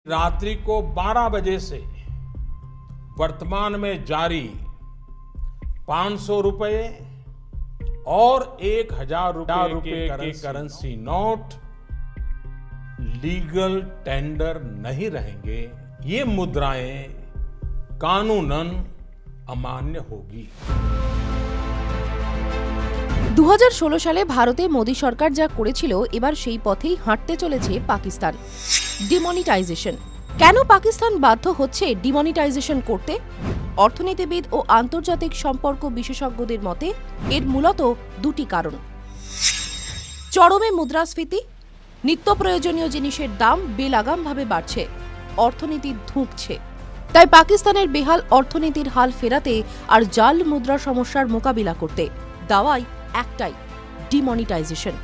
रात्रि को 12 बजे से वर्तमान में जारी 500 रुपए और 1000 रुपए के करेंसी नोट लीगल टेंडर नहीं रहेंगे। ये मुद्राएं कानूनन अमान्य होगी। 2016 সালে ভারতে মোদী সরকার যা করেছিল এবার সেই পথেই হাঁটতে চলেছে পাকিস্তান। ডিমনিটাইজেশন। কেন পাকিস্তান বাধ্য হচ্ছে ডিমনিটাইজেশন করতে? অর্থনীতিবিদ ও আন্তর্জাতিক সম্পর্ক বিশেষজ্ঞদের মতে এর মূলত দুটি কারণ। চরমে মুদ্রাস্ফীতি, নিত্য প্রয়োজনীয় জিনিসের দাম বেলাগামভাবে বাড়ছে, অর্থনীতি ধুঁকছে। তাই পাকিস্তানের বেহাল অর্থনীতির হাল ফেরাতে আর জাল মুদ্রা সমস্যার মোকাবিলা করতে দাওয়াই একটাই, ডিমনিটাইজেশন।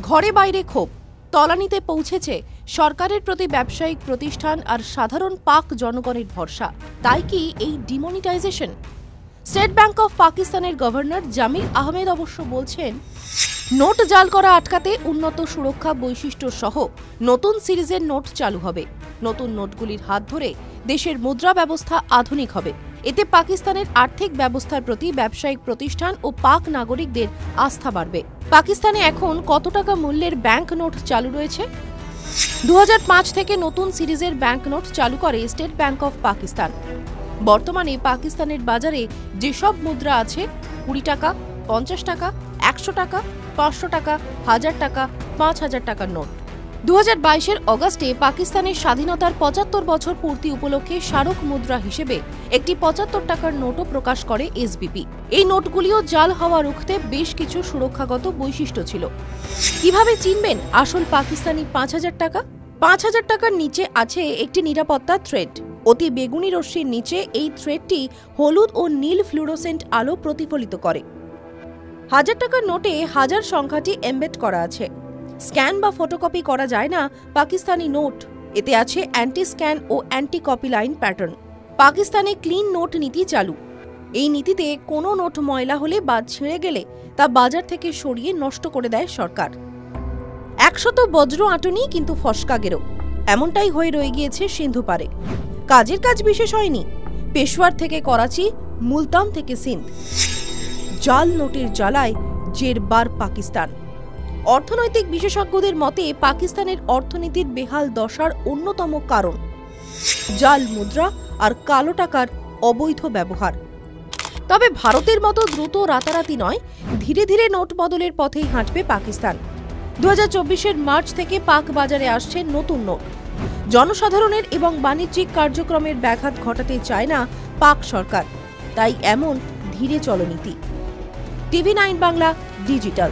ঘরে বাইরে ক্ষোভ, তলানিতে পৌঁছেছে সরকারের প্রতি ব্যবসায়িক প্রতিষ্ঠান আর সাধারণ পাক জনগণের ভরসা। তাই কি এই ডিমনিটাইজেশন? স্টেট ব্যাংক অফ পাকিস্তানের গভর্নর জামিল আহমেদ অবশ্য বলছেন, নোট জাল করা আটকাতে উন্নত সুরক্ষা বৈশিষ্ট্য সহ নতুন সিরিজের নোট চালু হবে। নতুন নোটগুলির হাত ধরে দেশের মুদ্রা ব্যবস্থা আধুনিক হবে। এতে পাকিস্তানের আর্থিক ব্যবস্থার প্রতি ব্যবসায়িক প্রতিষ্ঠান ও পাক নাগরিকদের আস্থা বাড়বে। পাকিস্তানে এখন কত টাকা মূল্যের ব্যাংক নোট চালু রয়েছে? 2005 থেকে নতুন সিরিজের ব্যাংক নোট চালু করে স্টেট ব্যাংক অফ পাকিস্তান। বর্তমানে পাকিস্তানের বাজারে যেসব মুদ্রা আছে 20 টাকা, 50 টাকা, 100 টাকা, 500 টাকা, 1000 টাকা, 5000 টাকার নোট। 2022-এর অগাস্টে পাকিস্তানের স্বাধীনতার 75 বছর পূর্তি উপলক্ষে স্মারক মুদ্রা হিসেবে একটি 75 টাকার নোটও প্রকাশ করে এসবিপি। এই নোটগুলিও জাল হওয়া রুখতে বেশ কিছু সুরক্ষাগত বৈশিষ্ট্য ছিল। কিভাবে চিনবেন আসল পাকিস্তানি 5000 টাকা? 5000 টাকার নিচে আছে একটি নিরাপত্তা থ্রেড। অতি বেগুনি রশ্মির নিচে এই থ্রেডটি হলুদ ও নীল ফ্লুরোসেন্ট আলো প্রতিফলিত করে। 1000 টাকার নোটে 1000 সংখ্যাটি এমবেড করা আছে। স্ক্যান বা ফটোকপি করা যায় না পাকিস্তানি নোট। এতে আছে অ্যান্টি স্ক্যান ও অ্যান্টি কপি লাইন প্যাটার্ন। পাকিস্তানে ক্লিন নোট নীতি চালু। এই নীতিতে কোনো নোট ময়লা হলে বা ছিঁড়ে গেলে তা বাজার থেকে সরিয়ে নষ্ট করে দেয় সরকার। 100 বজ্র আঁটুনি কিন্তু ফসকা গেরো, এমনটাই হয়ে রয়ে গিয়েছে সিন্ধু পারে। কাজের কাজ বিশেষ হয়নি। পেশোয়ার থেকে করাচি, মুলতান থেকে সিন্ধ, জাল নোটের জ্বালায় জেরবার পাকিস্তান। অর্থনৈতিক বিশেষজ্ঞদের মতে পাকিস্তানের অর্থনীতির বেহাল দশার অন্যতম কারণ জাল মুদ্রা আর কালো টাকার অবৈধ ব্যবহার। তবে ভারতের মতো দ্রুত রাতারাতি নয়, ধীরে ধীরে নোট বদলের পথেই হাঁটবে পাকিস্তান। 2024-এর মার্চ থেকে পাক বাজারে আসছে নতুন নোট। জনসাধারণের এবং বাণিজ্যিক কার্যক্রমের ব্যাঘাত ঘটাতে চায় না পাক সরকার, তাই এমন ধীরে চলনীতি। TV9 Bangla digital.